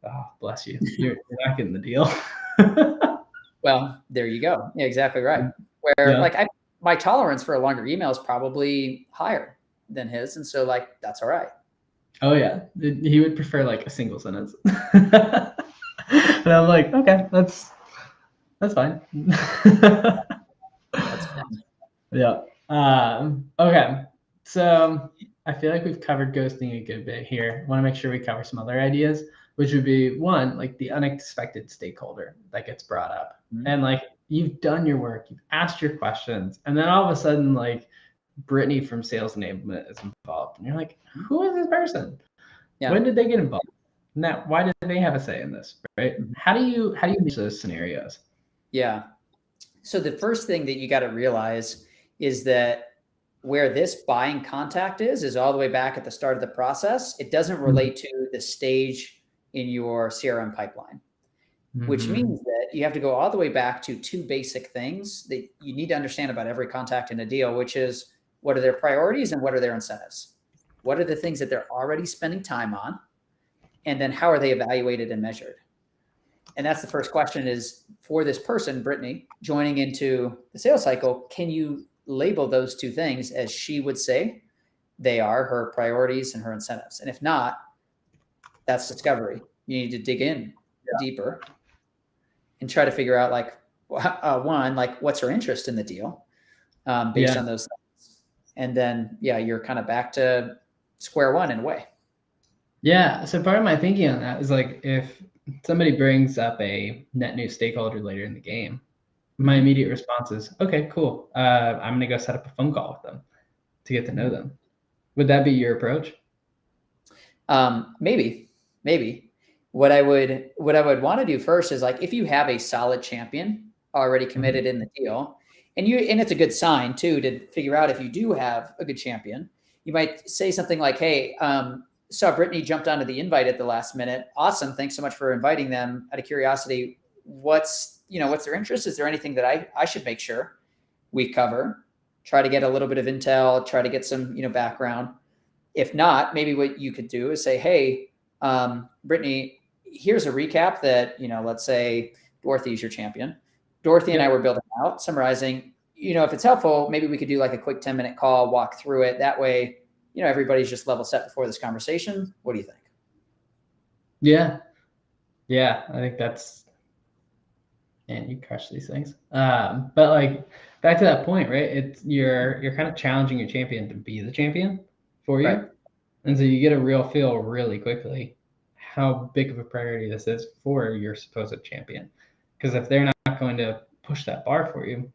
oh bless you, you're not getting the deal. Well, there you go. Yeah, exactly right. Where like my tolerance for a longer email is probably higher than his, and so like that's all right. Oh yeah, he would prefer like a single sentence, and I'm like, okay, that's fine. That's fine. Yeah. Okay. So I feel like we've covered ghosting a good bit here. Want to make sure we cover some other ideas, which would be one, like the unexpected stakeholder that gets brought up. And like you've done your work, you've asked your questions, and then all of a sudden, like Brittany from sales enablement is involved. And you're like, who is this person? Yeah. When did they get involved? Now, why did they have a say in this, right? How do you manage those scenarios? Yeah. So the first thing that you got to realize is that where this buying contact is all the way back at the start of the process. It doesn't relate to the stage in your CRM pipeline, which means that you have to go all the way back to two basic things that you need to understand about every contact in a deal, which is what are their priorities and what are their incentives? What are the things that they're already spending time on? And then how are they evaluated and measured? And that's the first question is for this person, Brittany, joining into the sales cycle, can you label those two things as she would say they are her priorities and her incentives? And if not, that's discovery. You need to dig in deeper and try to figure out like, one, like what's her interest in the deal based on those things. And then, you're kind of back to square one in a way. Yeah. So part of my thinking on that is like, if somebody brings up a net new stakeholder later in the game, my immediate response is, okay, cool. I'm going to go set up a phone call with them to get to know them. Would that be your approach? Maybe. What I would want to do first is like, if you have a solid champion already committed in the deal, and it's a good sign too, to figure out if you do have a good champion, you might say something like, hey, saw Brittany jumped onto the invite at the last minute. Awesome. Thanks so much for inviting them. Out of curiosity, what's their interest? Is there anything that I should make sure we cover? Try to get a little bit of intel, try to get some, background. If not, maybe what you could do is say, hey, Brittany, here's a recap that, let's say Dorothy's your champion. Dorothy and I were building out, summarizing, if it's helpful, maybe we could do like a quick 10-minute call, walk through it. That way, everybody's just level set before this conversation. What do you think? Yeah. I think that's, man, you crush these things. But like back to that point, right? It's you're kind of challenging your champion to be the champion for you. Right. And so you get a real feel really quickly how big of a priority this is for your supposed champion. Because if they're not going to push that bar for you,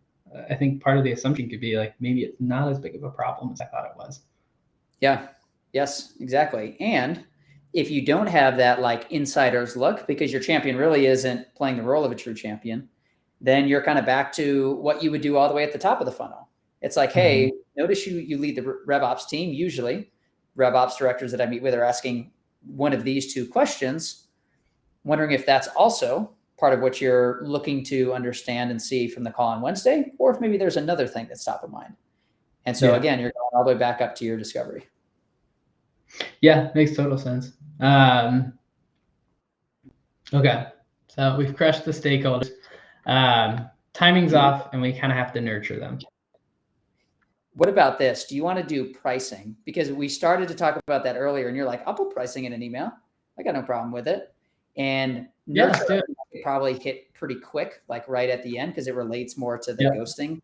I think part of the assumption could be like, maybe it's not as big of a problem as I thought it was. Yeah. Yes, exactly. And if you don't have that like insider's look, because your champion really isn't playing the role of a true champion, then you're kind of back to what you would do all the way at the top of the funnel. It's like, hey, notice you lead the RevOps team. Usually RevOps directors that I meet with are asking one of these two questions, wondering if that's also part of what you're looking to understand and see from the call on Wednesday, or if maybe there's another thing that's top of mind. And so again, you're going all the way back up to your discovery. Yeah, makes total sense. Okay, so we've crushed the stakeholders. Timing's off, and we kind of have to nurture them. What about this? Do you want to do pricing? Because we started to talk about that earlier, and you're like, I'll put pricing in an email. I got no problem with it. And nurture probably hit pretty quick, like right at the end, because it relates more to the ghosting.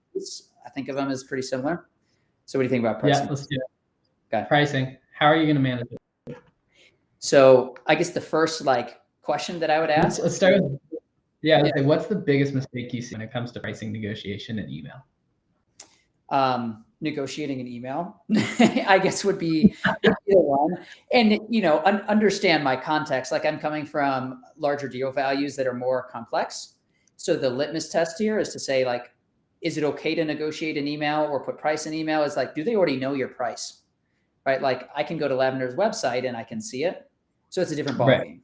I think of them as pretty similar. So what do you think about pricing? Yeah, let's do it. Okay. Pricing. How are you going to manage it? So I guess the first question that I would ask. Let's start with, say, what's the biggest mistake you see when it comes to pricing negotiation and email? Negotiating an email, I guess would be the one. And, understand my context. Like I'm coming from larger deal values that are more complex. So the litmus test here is to say like, is it okay to negotiate an email or put price in email? Is like, do they already know your price? Right? Like I can go to Lavender's website and I can see it. So it's a different ballgame.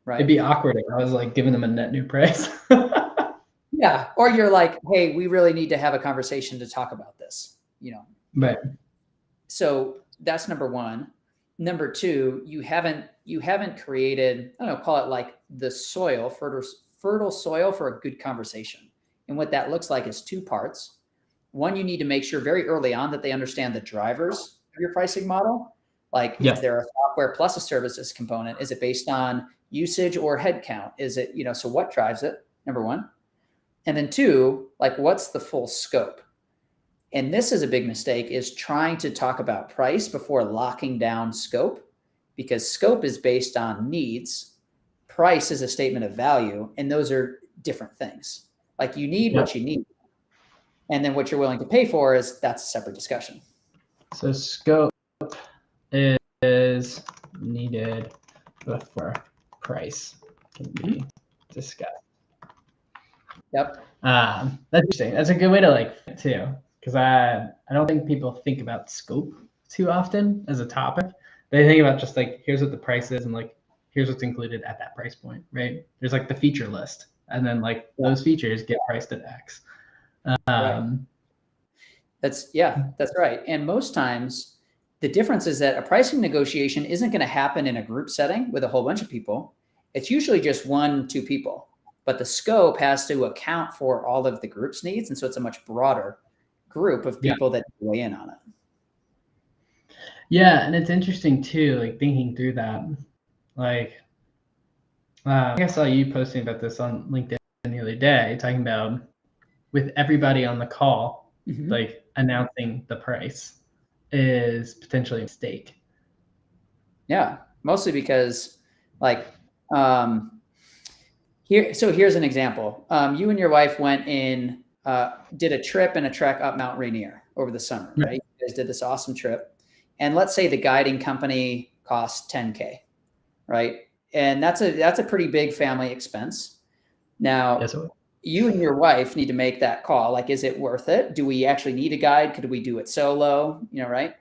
Right. It'd be awkward if I was like giving them a net new price. Yeah. Or you're like, hey, we really need to have a conversation to talk about this. Right. So that's number one. Number two, you haven't created, I don't know, call it like the soil, fertile soil for a good conversation. And what that looks like is two parts. One, you need to make sure very early on that they understand the drivers of your pricing model. Like, is there a software plus a services component? Is it based on usage or headcount? Is it, so what drives it? Number one. And then two, like what's the full scope? And this is a big mistake, is trying to talk about price before locking down scope, because scope is based on needs. Price is a statement of value, and those are different things. Like you need what you need. And then what you're willing to pay for that's a separate discussion. So scope is needed before price can be discussed. Yep. That's interesting. That's a good way to like too, because I don't think people think about scope too often as a topic. They think about just like here's what the price is and like here's what's included at that price point, right? There's like the feature list, and then like those features get priced at X. Right. That's right. And most times the difference is that a pricing negotiation isn't going to happen in a group setting with a whole bunch of people. It's usually just 1-2 people, but the scope has to account for all of the group's needs. And so it's a much broader group of people that weigh in on it. Yeah. And it's interesting too, like thinking through that, like, I think I saw you posting about this on LinkedIn the other day, talking about with everybody on the call, like announcing the price is potentially a mistake. Yeah, mostly because like here's an example. You and your wife went in, did a trip and a trek up Mount Rainier over the summer, right? You guys did this awesome trip. And let's say the guiding company costs $10K, right? And that's a pretty big family expense. Now, you and your wife need to make that call. Like, is it worth it? Do we actually need a guide? Could we do it solo? Right?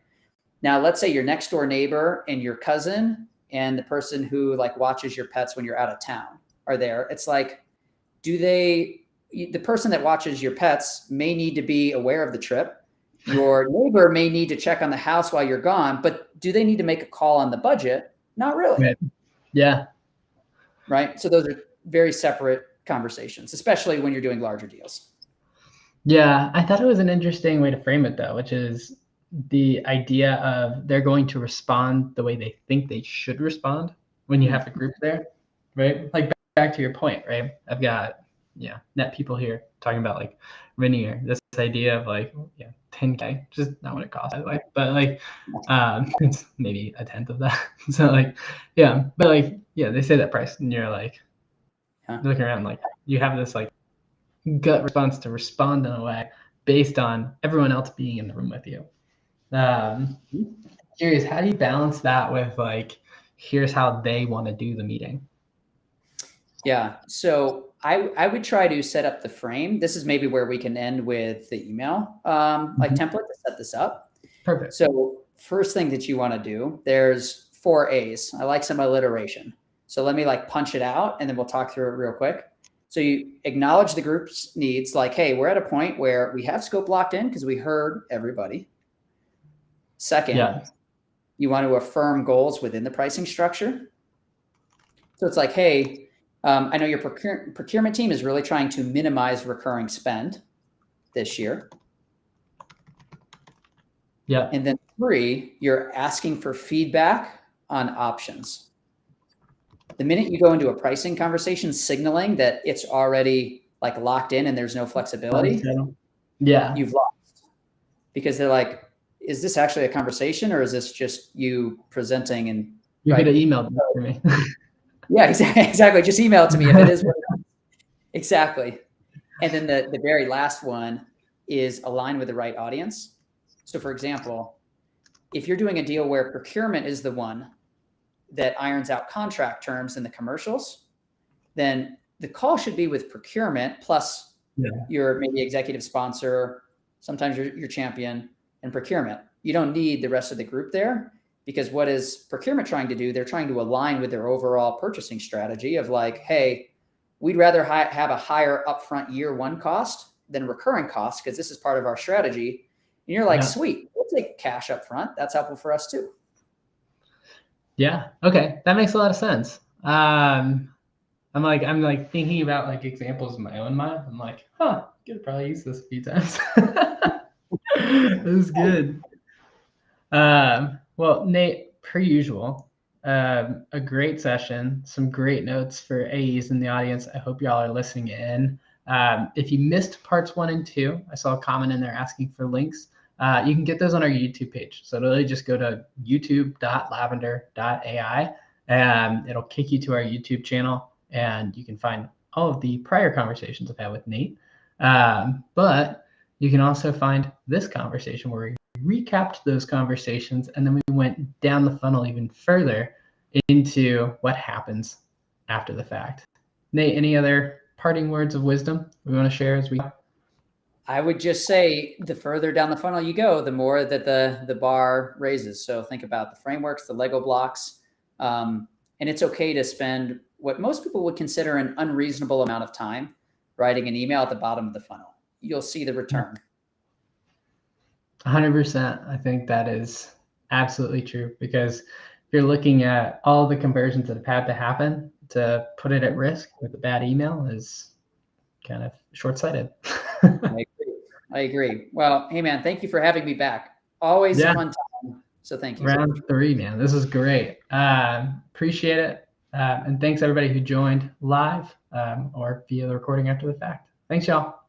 Now, let's say your next door neighbor and your cousin and the person who like watches your pets when you're out of town are there. It's like, the person that watches your pets may need to be aware of the trip. Your neighbor may need to check on the house while you're gone, but do they need to make a call on the budget? Not really. Right. Yeah. Right. So those are very separate conversations, especially when you're doing larger deals. Yeah. I thought it was an interesting way to frame it though, which is the idea of they're going to respond the way they think they should respond when you have a group there, right? Like back to your point, right? I've got net people here talking about like Rainier, this idea of like 10K, just not what it costs, by the way, but like it's maybe a tenth of that. So like but like they say that price and you're like looking around like you have this like gut response to respond in a way based on everyone else being in the room with you. Curious, how do you balance that with like, here's how they want to do the meeting? Yeah. So I would try to set up the frame. This is maybe where we can end with the email like template to set this up. Perfect. So first thing that you want to do, there's 4 A's. I like some alliteration. So let me like punch it out and then we'll talk through it real quick. So you acknowledge the group's needs, like, hey, we're at a point where we have scope locked in because we heard everybody. Second, you want to affirm goals within the pricing structure. So it's like, hey, I know your procurement team is really trying to minimize recurring spend this year. Yeah. And then 3, you're asking for feedback on options. The minute you go into a pricing conversation signaling that it's already like locked in and there's no flexibility, you've lost. Because they're like, is this actually a conversation or is this just you presenting? And you could have emailed it to me. Yeah, exactly. Just email it to me if it is what it is. Exactly. And then the very last one is align with the right audience. So for example, if you're doing a deal where procurement is the one that irons out contract terms and the commercials, then the call should be with procurement plus your maybe executive sponsor, sometimes your champion, and procurement. You don't need the rest of the group there, because what is procurement trying to do? They're trying to align with their overall purchasing strategy of like, hey, we'd rather have a higher upfront year 1 cost than recurring costs because this is part of our strategy. And you're like, sweet, we'll take cash up front. That's helpful for us too. Yeah. Okay. That makes a lot of sense. I'm like thinking about like examples in my own mind. I'm like, could probably use this a few times. This is good. Well, Nate, per usual, a great session, some great notes for AEs in the audience. I hope y'all are listening in. If you missed parts 1 and 2, I saw a comment in there asking for links. You can get those on our YouTube page. So really just go to youtube.lavender.ai and it'll kick you to our YouTube channel and you can find all of the prior conversations I've had with Nate. But you can also find this conversation where we recapped those conversations, and then we went down the funnel even further into what happens after the fact. Nate, any other parting words of wisdom we want to share as we go? I would just say the further down the funnel you go, the more that the bar raises. So think about the frameworks, the Lego blocks, and it's okay to spend what most people would consider an unreasonable amount of time writing an email at the bottom of the funnel. You'll see the return. 100%. I think that is absolutely true, because if you're looking at all the conversions that have had to happen, to put it at risk with a bad email is kind of short-sighted. I agree. Well, hey man, thank you for having me back. Always a fun time. So thank you. Round 3, man. This is great. Appreciate it. And thanks everybody who joined live or via the recording after the fact. Thanks, y'all.